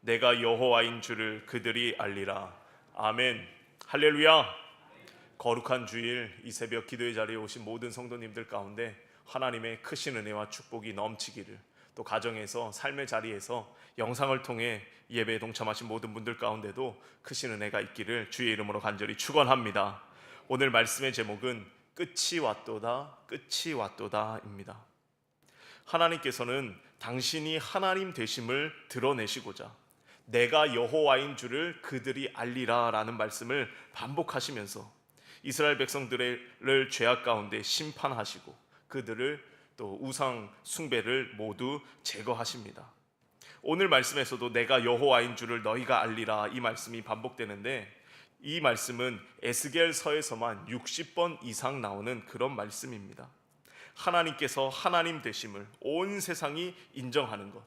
내가 여호와인 줄을 그들이 알리라. 아멘. 할렐루야. 거룩한 주일 이 새벽 기도의 자리에 오신 모든 성도님들 가운데 하나님의 크신 은혜와 축복이 넘치기를, 또 가정에서 삶의 자리에서 영상을 통해 예배에 동참하신 모든 분들 가운데도 크신 은혜가 있기를 주의 이름으로 간절히 축원합니다. 오늘 말씀의 제목은 끝이 왔도다, 끝이 왔도다입니다. 하나님께서는 당신이 하나님 되심을 드러내시고자 내가 여호와인 줄을 그들이 알리라 라는 말씀을 반복하시면서 이스라엘 백성들을 죄악 가운데 심판하시고 그들을 또 우상 숭배를 모두 제거하십니다. 오늘 말씀에서도 내가 여호와인 줄을 너희가 알리라, 이 말씀이 반복되는데, 이 말씀은 에스겔서에서만 60번 이상 나오는 그런 말씀입니다. 하나님께서 하나님 되심을 온 세상이 인정하는 것,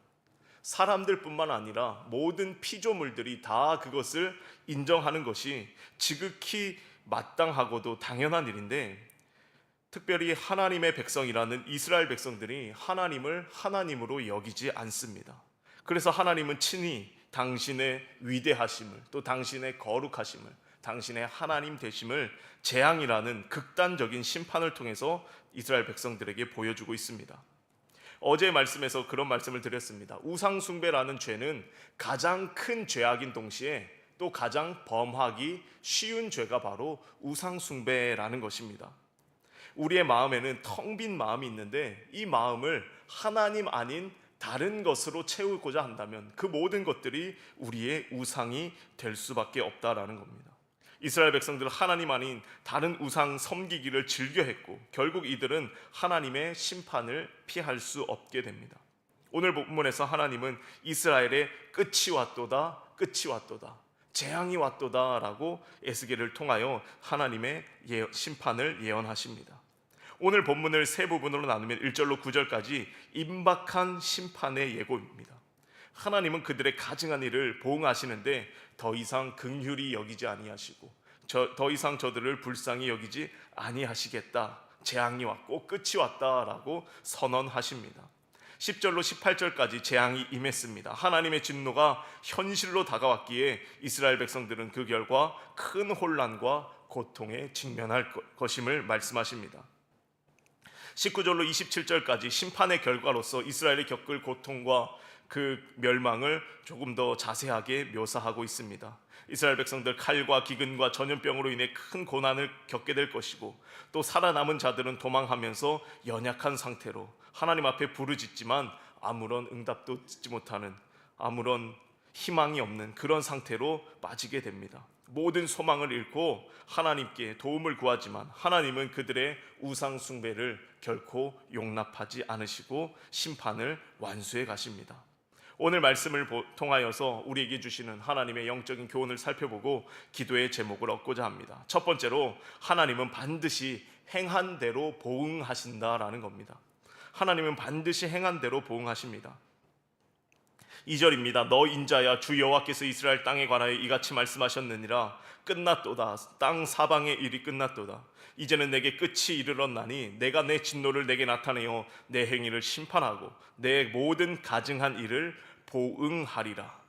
사람들뿐만 아니라 모든 피조물들이 다 그것을 인정하는 것이 지극히 마땅하고도 당연한 일인데, 특별히 하나님의 백성이라는 이스라엘 백성들이 하나님을 하나님으로 여기지 않습니다. 그래서 하나님은 친히 당신의 위대하심을, 또 당신의 거룩하심을, 당신의 하나님 되심을 재앙이라는 극단적인 심판을 통해서 이스라엘 백성들에게 보여주고 있습니다. 어제 말씀에서 그런 말씀을 드렸습니다. 우상 숭배라는 죄는 가장 큰 죄악인 동시에 또 가장 범하기 쉬운 죄가 바로 우상 숭배라는 것입니다. 우리의 마음에는 텅 빈 마음이 있는데, 이 마음을 하나님 아닌 다른 것으로 채우고자 한다면 그 모든 것들이 우리의 우상이 될 수밖에 없다라는 겁니다. 이스라엘 백성들은 하나님 아닌 다른 우상 섬기기를 즐겨했고, 결국 이들은 하나님의 심판을 피할 수 없게 됩니다. 오늘 본문에서 하나님은 이스라엘의 끝이 왔도다, 끝이 왔도다, 재앙이 왔도다 라고 에스겔을 통하여 하나님의 심판을 예언하십니다. 오늘 본문을 세 부분으로 나누면 1절로 9절까지 임박한 심판의 예고입니다. 하나님은 그들의 가증한 일을 보응하시는데 더 이상 긍휼히 여기지 아니하시고 더 이상 저들을 불쌍히 여기지 아니하시겠다, 재앙이 왔고 끝이 왔다라고 선언하십니다. 10절로 18절까지 재앙이 임했습니다. 하나님의 진노가 현실로 다가왔기에 이스라엘 백성들은 그 결과 큰 혼란과 고통에 직면할 것임을 말씀하십니다. 19절로 27절까지 심판의 결과로서 이스라엘이 겪을 고통과 그 멸망을 조금 더 자세하게 묘사하고 있습니다. 이스라엘 백성들 칼과 기근과 전염병으로 인해 큰 고난을 겪게 될 것이고, 또 살아남은 자들은 도망하면서 연약한 상태로 하나님 앞에 부르짖지만 아무런 응답도 듣지 못하는, 아무런 희망이 없는 그런 상태로 빠지게 됩니다. 모든 소망을 잃고 하나님께 도움을 구하지만 하나님은 그들의 우상 숭배를 결코 용납하지 않으시고 심판을 완수해 가십니다. 오늘 말씀을 통하여서 우리에게 주시는 하나님의 영적인 교훈을 살펴보고 기도의 제목을 얻고자 합니다. 첫 번째로, 하나님은 반드시 행한 대로 보응하신다라는 겁니다. 하나님은 반드시 행한 대로 보응하십니다. 2절입니다. 너 인자야, 주 여호와께서 이스라엘 땅에 관하여 이같이 말씀하셨느니라. 끝났도다, 땅 사방의 일이 끝났도다. 이제는 내게 끝이 이르렀나니 내가 내 진노를 내게 나타내어 내 행위를 심판하고 내 모든 가증한 일을 보응하리라.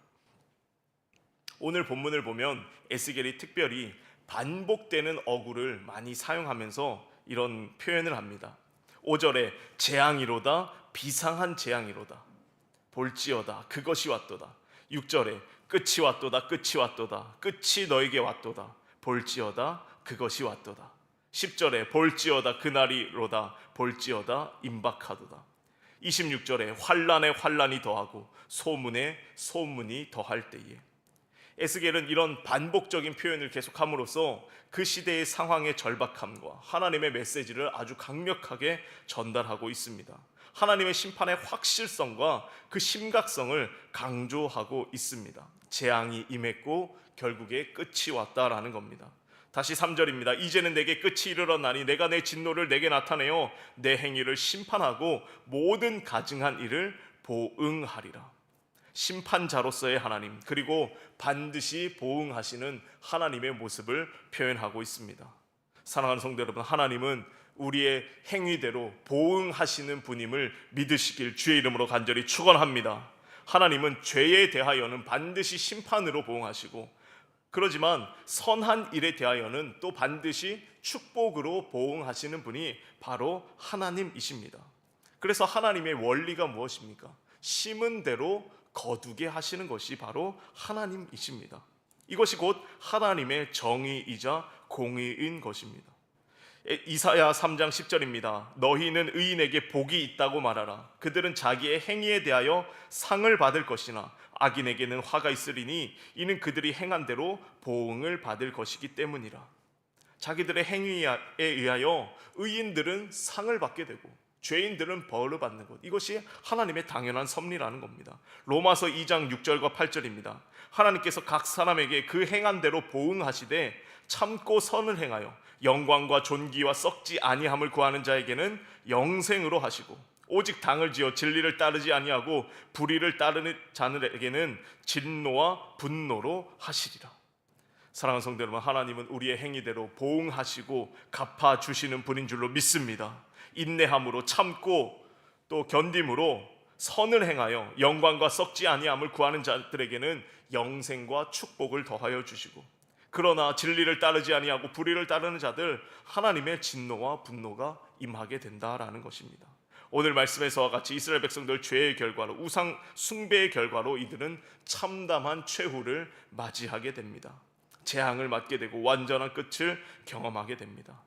오늘 본문을 보면 에스겔이 특별히 반복되는 어구를 많이 사용하면서 이런 표현을 합니다. 5절에 재앙이로다, 비상한 재앙이로다, 볼지어다, 그것이 왔도다. 6절에 끝이 왔도다, 끝이 왔도다, 끝이 너에게 왔도다, 볼지어다, 그것이 왔도다. 10절에 볼지어다, 그날이로다, 볼지어다, 임박하도다. 26절에 환난에 환난이 더하고 소문에 소문이 더할 때에. 에스겔은 이런 반복적인 표현을 계속함으로써 그 시대의 상황의 절박함과 하나님의 메시지를 아주 강력하게 전달하고 있습니다. 하나님의 심판의 확실성과 그 심각성을 강조하고 있습니다. 재앙이 임했고 결국에 끝이 왔다라는 겁니다. 다시 3절입니다. 이제는 내게 끝이 이르렀나니 내가 내 진노를 내게 나타내어 내 행위를 심판하고 모든 가증한 일을 보응하리라. 심판자로서의 하나님, 그리고 반드시 보응하시는 하나님의 모습을 표현하고 있습니다. 사랑하는 성도 여러분, 하나님은 우리의 행위대로 보응하시는 분임을 믿으시길 주의 이름으로 간절히 축원합니다. 하나님은 죄에 대하여는 반드시 심판으로 보응하시고, 그러지만 선한 일에 대하여는 또 반드시 축복으로 보응하시는 분이 바로 하나님이십니다. 그래서 하나님의 원리가 무엇입니까? 심은 대로 거두게 하시는 것이 바로 하나님이십니다. 이것이 곧 하나님의 정의이자 공의인 것입니다. 이사야 3장 10절입니다. 너희는 의인에게 복이 있다고 말하라. 그들은 자기의 행위에 대하여 상을 받을 것이나 악인에게는 화가 있으리니 이는 그들이 행한 대로 보응을 받을 것이기 때문이라. 자기들의 행위에 의하여 의인들은 상을 받게 되고 죄인들은 벌을 받는 것, 이것이 하나님의 당연한 섭리라는 겁니다. 로마서 2장 6절과 8절입니다. 하나님께서 각 사람에게 그 행한 대로 보응하시되 참고 선을 행하여 영광과 존귀와 썩지 아니함을 구하는 자에게는 영생으로 하시고, 오직 당을 지어 진리를 따르지 아니하고 불의를 따르는 자들에게는 진노와 분노로 하시리라. 사랑하는 성도 여러분, 하나님은 우리의 행위대로 보응하시고 갚아주시는 분인 줄로 믿습니다. 인내함으로 참고 또 견딤으로 선을 행하여 영광과 썩지 아니함을 구하는 자들에게는 영생과 축복을 더하여 주시고, 그러나 진리를 따르지 아니하고 불의를 따르는 자들, 하나님의 진노와 분노가 임하게 된다라는 것입니다. 오늘 말씀에서와 같이 이스라엘 백성들 죄의 결과로, 우상 숭배의 결과로 이들은 참담한 최후를 맞이하게 됩니다. 재앙을 맞게 되고 완전한 끝을 경험하게 됩니다.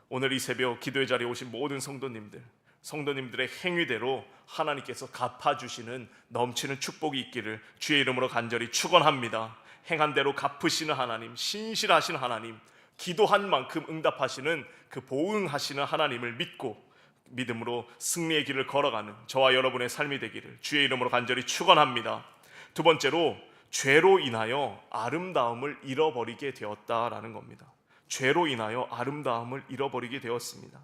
오늘 이 새벽 기도의 자리에 오신 모든 성도님들의 행위대로 하나님께서 갚아주시는 넘치는 축복이 있기를 주의 이름으로 간절히 축원합니다. 행한 대로 갚으시는 하나님, 신실하신 하나님, 기도한 만큼 응답하시는 그 보응하시는 하나님을 믿고 믿음으로 승리의 길을 걸어가는 저와 여러분의 삶이 되기를 주의 이름으로 간절히 축원합니다. 두 번째로, 죄로 인하여 아름다움을 잃어버리게 되었다라는 겁니다. 죄로 인하여 아름다움을 잃어버리게 되었습니다.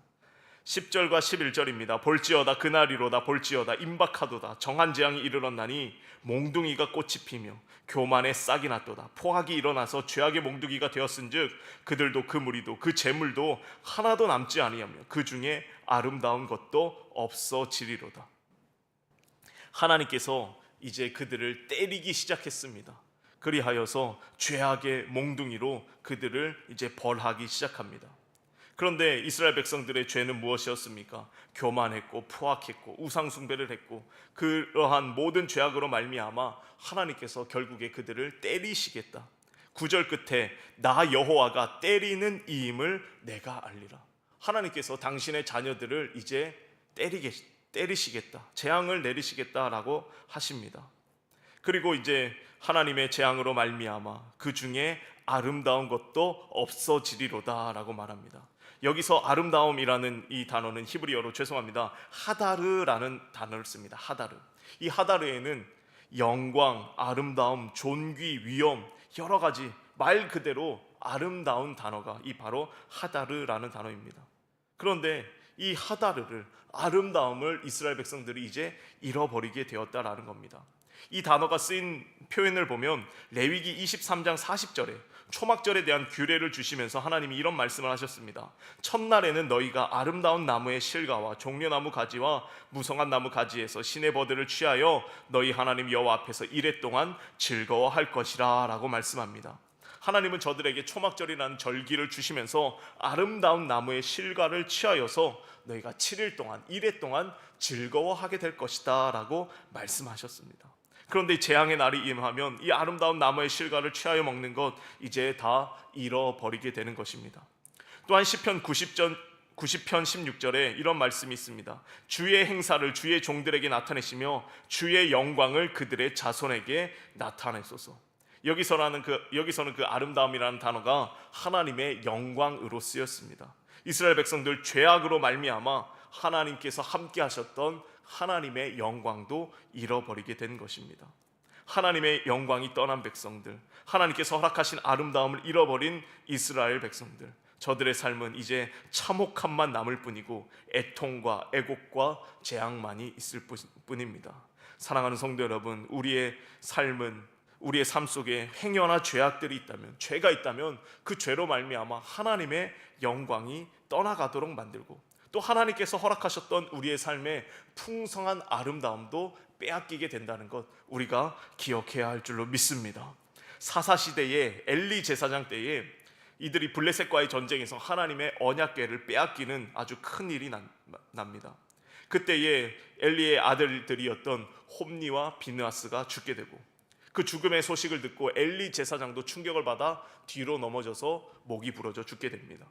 10절과 11절입니다. 볼지어다 그날이로다, 볼지어다 임박하도다, 정한 재앙이 이르렀나니 몽둥이가 꽃이 피며 교만의 싹이 났도다. 포악이 일어나서 죄악의 몽둥이가 되었은즉 그들도 그 무리도 그 재물도 하나도 남지 아니하며 그 중에 아름다운 것도 없어지리로다. 하나님께서 이제 그들을 때리기 시작했습니다. 그리하여서 죄악의 몽둥이로 그들을 이제 벌하기 시작합니다. 그런데 이스라엘 백성들의 죄는 무엇이었습니까? 교만했고 포악했고 우상 숭배를 했고, 그러한 모든 죄악으로 말미암아 하나님께서 결국에 그들을 때리시겠다. 9절 끝에 나 여호와가 때리는 이임을 내가 알리라. 하나님께서 당신의 자녀들을 이제 때리시겠다, 재앙을 내리시겠다라고 하십니다. 그리고 이제 하나님의 재앙으로 말미암아 그 중에 아름다운 것도 없어지리로다라고 말합니다. 여기서 아름다움이라는 이 단어는 히브리어로, 하다르라는 단어를 씁니다. 하다르. 이 하다르에는 영광, 아름다움, 존귀, 위엄, 여러 가지 말 그대로 아름다운 단어가 이 바로 하다르라는 단어입니다. 그런데 이 하다르를, 아름다움을 이스라엘 백성들이 이제 잃어버리게 되었다라는 겁니다. 이 단어가 쓰인 표현을 보면 레위기 23장 40절에 초막절에 대한 규례를 주시면서 하나님이 이런 말씀을 하셨습니다. 첫날에는 너희가 아름다운 나무의 실과와 종려나무 가지와 무성한 나무 가지에서 신의 버들을 취하여 너희 하나님 여호와 앞에서 이레 동안 즐거워할 것이라 라고 말씀합니다. 하나님은 저들에게 초막절이라는 절기를 주시면서 아름다운 나무의 실과를 취하여서 너희가 7일 동안, 이레 동안 즐거워하게 될 것이다 라고 말씀하셨습니다. 그런데 재앙의 날이 임하면 이 아름다운 나무의 실과를 취하여 먹는 것 이제 다 잃어버리게 되는 것입니다. 또한 시편 90편 16절에 이런 말씀이 있습니다. 주의 행사를 주의 종들에게 나타내시며 주의 영광을 그들의 자손에게 나타내소서. 여기서는 그 아름다움이라는 단어가 하나님의 영광으로 쓰였습니다. 이스라엘 백성들 죄악으로 말미암아 하나님께서 함께 하셨던 하나님의 영광도 잃어버리게 된 것입니다. 하나님의 영광이 떠난 백성들, 하나님께서 허락하신 아름다움을 잃어버린 이스라엘 백성들, 저들의 삶은 이제 참혹함만 남을 뿐이고 애통과 애곡과 재앙만이 있을 뿐입니다. 사랑하는 성도 여러분, 우리의 삶 속에 행여나 죄악들이 있다면, 죄가 있다면 그 죄로 말미암아 하나님의 영광이 떠나가도록 만들고, 또 하나님께서 허락하셨던 우리의 삶의 풍성한 아름다움도 빼앗기게 된다는 것 우리가 기억해야 할 줄로 믿습니다. 사사시대의 엘리 제사장 때에 이들이 블레셋과의 전쟁에서 하나님의 언약궤를 빼앗기는 아주 큰 일이 납니다. 그때에 엘리의 아들들이었던 홈니와 비느하스가 죽게 되고, 그 죽음의 소식을 듣고 엘리 제사장도 충격을 받아 뒤로 넘어져서 목이 부러져 죽게 됩니다.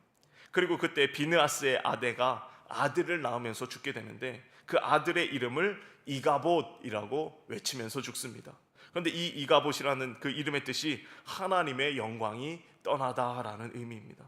그리고 그때 비느하스의 아내가 아들을 낳으면서 죽게 되는데, 그 아들의 이름을 이가봇이라고 외치면서 죽습니다. 그런데 이 이가봇이라는 그 이름의 뜻이 하나님의 영광이 떠나다라는 의미입니다.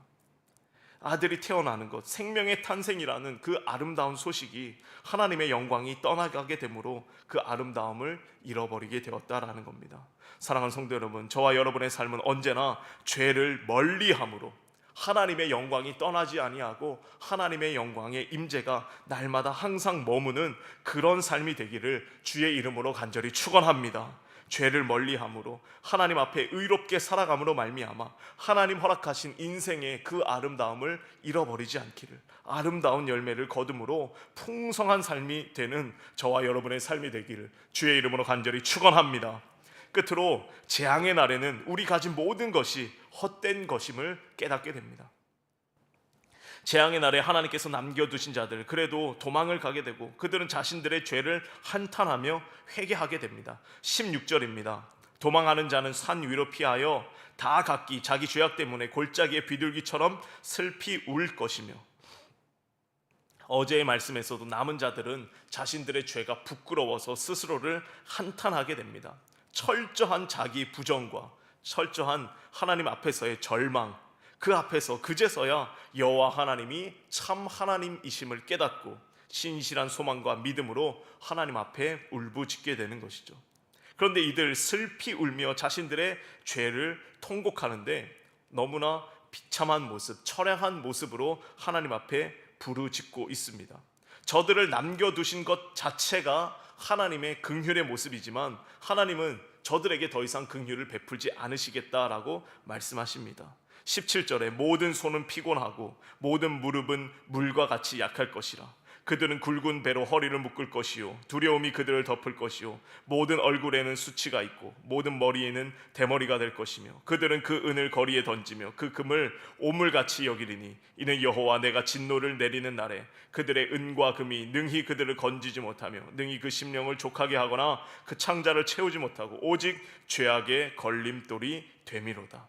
아들이 태어나는 것, 생명의 탄생이라는 그 아름다운 소식이 하나님의 영광이 떠나가게 되므로 그 아름다움을 잃어버리게 되었다라는 겁니다. 사랑하는 성도 여러분, 저와 여러분의 삶은 언제나 죄를 멀리함으로 하나님의 영광이 떠나지 아니하고 하나님의 영광의 임재가 날마다 항상 머무는 그런 삶이 되기를 주의 이름으로 간절히 축원합니다. 죄를 멀리함으로 하나님 앞에 의롭게 살아감으로 말미암아 하나님 허락하신 인생의 그 아름다움을 잃어버리지 않기를, 아름다운 열매를 거둠으로 풍성한 삶이 되는 저와 여러분의 삶이 되기를 주의 이름으로 간절히 축원합니다. 끝으로 재앙의 날에는 우리 가진 모든 것이 헛된 것임을 깨닫게 됩니다. 재앙의 날에 하나님께서 남겨두신 자들, 그래도 도망을 가게 되고 그들은 자신들의 죄를 한탄하며 회개하게 됩니다. 16절입니다. 도망하는 자는 산 위로 피하여 다 각기 자기 죄악 때문에 골짜기의 비둘기처럼 슬피 울 것이며, 어제의 말씀에서도 남은 자들은 자신들의 죄가 부끄러워서 스스로를 한탄하게 됩니다. 철저한 자기 부정과 철저한 하나님 앞에서의 절망, 그 앞에서 그제서야 여호와 하나님이 참 하나님이심을 깨닫고 신실한 소망과 믿음으로 하나님 앞에 울부짖게 되는 것이죠. 그런데 이들 슬피 울며 자신들의 죄를 통곡하는데 너무나 비참한 모습, 처량한 모습으로 하나님 앞에 부르짖고 있습니다. 저들을 남겨두신 것 자체가 하나님의 긍휼의 모습이지만 하나님은 저들에게 더 이상 긍휼을 베풀지 않으시겠다라고 말씀하십니다. 17절에 모든 손은 피곤하고 모든 무릎은 물과 같이 약할 것이라. 그들은 굵은 배로 허리를 묶을 것이요 두려움이 그들을 덮을 것이요 모든 얼굴에는 수치가 있고 모든 머리에는 대머리가 될 것이며 그들은 그 은을 거리에 던지며 그 금을 오물같이 여기리니 이는 여호와 내가 진노를 내리는 날에 그들의 은과 금이 능히 그들을 건지지 못하며 능히 그 심령을 족하게 하거나 그 창자를 채우지 못하고 오직 죄악의 걸림돌이 되미로다.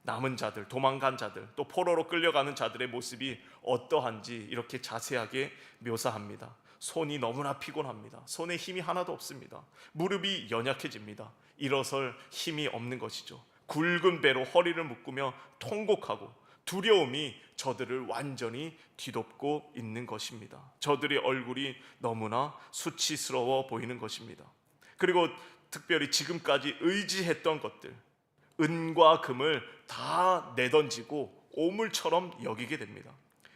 남은 자들, 도망간 자들, 또 포로로 끌려가는 자들의 모습이 어떠한지 이렇게 자세하게 묘사합니다. 손이 너무나 피곤합니다. 손에 힘이 하나도 없습니다. 무릎이 연약해집니다. 일어설 힘이 없는 것이죠. 굵은 배로 허리를 묶으며 통곡하고 두려움이 저들을 완전히 뒤덮고 있는 것입니다. 저들의 얼굴이 너무나 수치스러워 보이는 것입니다. 그리고 특별히 지금까지 의지했던 것들, 은과 금을 다 내던지고 오물처럼 여기게 됩니다.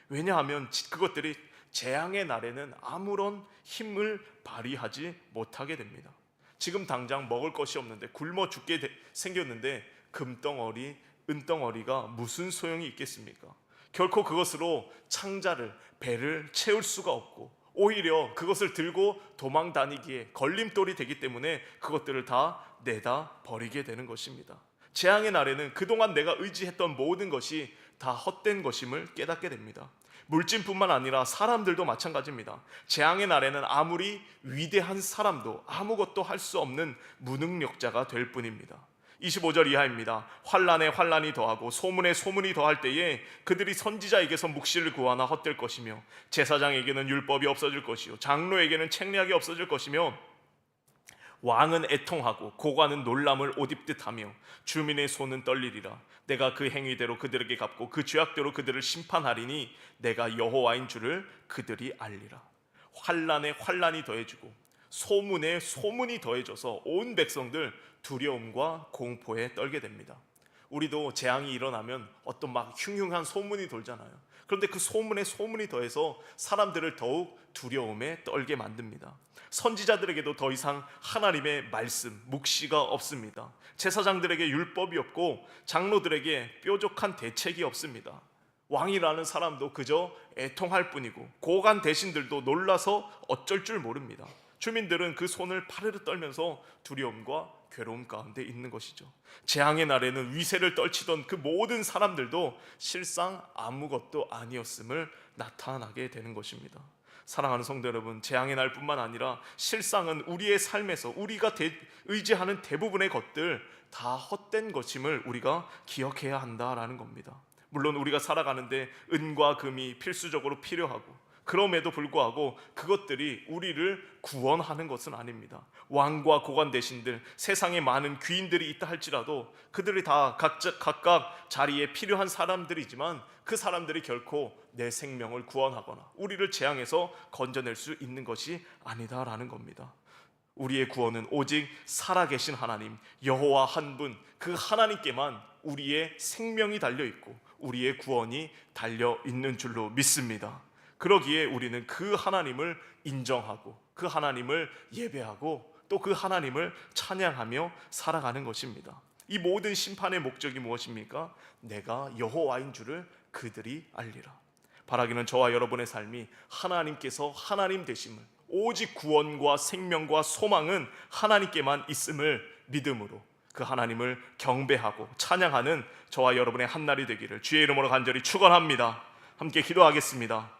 왜냐하면 그것들이 재앙의 날에는 아무런 힘을 발휘하지 못하게 됩니다. 지금 당장 먹을 것이 없는데 굶어 죽게 생겼는데 금덩어리, 은덩어리가 무슨 소용이 있겠습니까? 결코 그것으로 창자를, 배를 채울 수가 없고 오히려 그것을 들고 도망 다니기에 걸림돌이 되기 때문에 그것들을 다 내다 버리게 되는 것입니다. 재앙의 날에는 그동안 내가 의지했던 모든 것이 다 헛된 것임을 깨닫게 됩니다. 물질뿐만 아니라 사람들도 마찬가지입니다. 재앙의 날에는 아무리 위대한 사람도 아무것도 할 수 없는 무능력자가 될 뿐입니다. 25절 이하입니다. 환난에 환난이 더하고 소문에 소문이 더할 때에 그들이 선지자에게서 묵시를 구하나 헛될 것이며 제사장에게는 율법이 없어질 것이요 장로에게는 책략이 없어질 것이며 왕은 애통하고 고관은 놀람을 옷 입듯 하며 주민의 손은 떨리리라. 내가 그 행위대로 그들에게 갚고 그 죄악대로 그들을 심판하리니 내가 여호와인 줄을 그들이 알리라. 환난에 환난이 더해지고 소문에 소문이 더해져서 온 백성들 두려움과 공포에 떨게 됩니다. 우리도 재앙이 일어나면 어떤 막 흉흉한 소문이 돌잖아요. 그런데 그 소문에 소문이 더해서 사람들을 더욱 두려움에 떨게 만듭니다. 선지자들에게도 더 이상 하나님의 말씀, 묵시가 없습니다. 제사장들에게 율법이 없고 장로들에게 뾰족한 대책이 없습니다. 왕이라는 사람도 그저 애통할 뿐이고 고관 대신들도 놀라서 어쩔 줄 모릅니다. 주민들은 그 손을 파르르 떨면서 두려움과 괴로움 가운데 있는 것이죠. 재앙의 날에는 위세를 떨치던 그 모든 사람들도 실상 아무것도 아니었음을 나타나게 되는 것입니다. 사랑하는 성도 여러분, 재앙의 날뿐만 아니라 실상은 우리의 삶에서 우리가 의지하는 대부분의 것들 다 헛된 것임을 우리가 기억해야 한다라는 겁니다. 물론 우리가 살아가는데 은과 금이 필수적으로 필요하고, 그럼에도 불구하고 그것들이 우리를 구원하는 것은 아닙니다. 왕과 고관 대신들, 세상에 많은 귀인들이 있다 할지라도 그들이 다 각각 자리에 필요한 사람들이지만 그 사람들이 결코 내 생명을 구원하거나 우리를 재앙에서 건져낼 수 있는 것이 아니다라는 겁니다. 우리의 구원은 오직 살아계신 하나님 여호와 한 분, 그 하나님께만 우리의 생명이 달려있고 우리의 구원이 달려있는 줄로 믿습니다. 그러기에 우리는 그 하나님을 인정하고 그 하나님을 예배하고 또 그 하나님을 찬양하며 살아가는 것입니다. 이 모든 심판의 목적이 무엇입니까? 내가 여호와인 줄을 그들이 알리라. 바라기는 저와 여러분의 삶이 하나님께서 하나님 되심을, 오직 구원과 생명과 소망은 하나님께만 있음을 믿음으로 그 하나님을 경배하고 찬양하는 저와 여러분의 한날이 되기를 주의 이름으로 간절히 축원합니다. 함께 기도하겠습니다.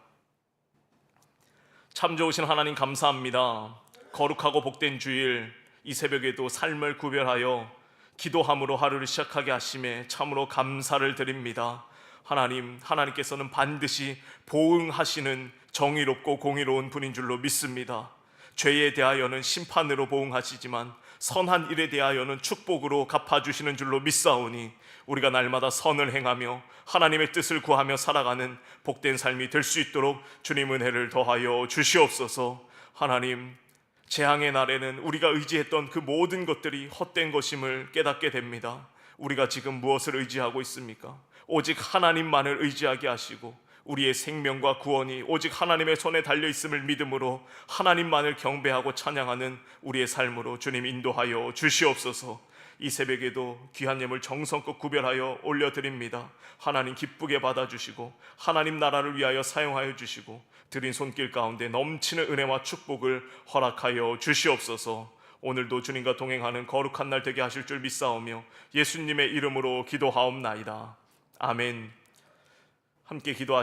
참 좋으신 하나님 감사합니다. 거룩하고 복된 주일, 이 새벽에도 삶을 구별하여 기도함으로 하루를 시작하게 하심에 참으로 감사를 드립니다. 하나님께서는 반드시 보응하시는 정의롭고 공의로운 분인 줄로 믿습니다. 죄에 대하여는 심판으로 보응하시지만 선한 일에 대하여는 축복으로 갚아주시는 줄로 믿사오니 우리가 날마다 선을 행하며 하나님의 뜻을 구하며 살아가는 복된 삶이 될 수 있도록 주님 은혜를 더하여 주시옵소서. 하나님, 재앙의 날에는 우리가 의지했던 그 모든 것들이 헛된 것임을 깨닫게 됩니다. 우리가 지금 무엇을 의지하고 있습니까? 오직 하나님만을 의지하게 하시고 우리의 생명과 구원이 오직 하나님의 손에 달려있음을 믿음으로 하나님만을 경배하고 찬양하는 우리의 삶으로 주님 인도하여 주시옵소서. 이 새벽에도 귀한 예물 정성껏 구별하여 올려드립니다. 하나님 기쁘게 받아주시고 하나님 나라를 위하여 사용하여 주시고 드린 손길 가운데 넘치는 은혜와 축복을 허락하여 주시옵소서. 오늘도 주님과 동행하는 거룩한 날 되게 하실 줄 믿사오며 예수님의 이름으로 기도하옵나이다. 아멘. 함께 기도하시겠습니다.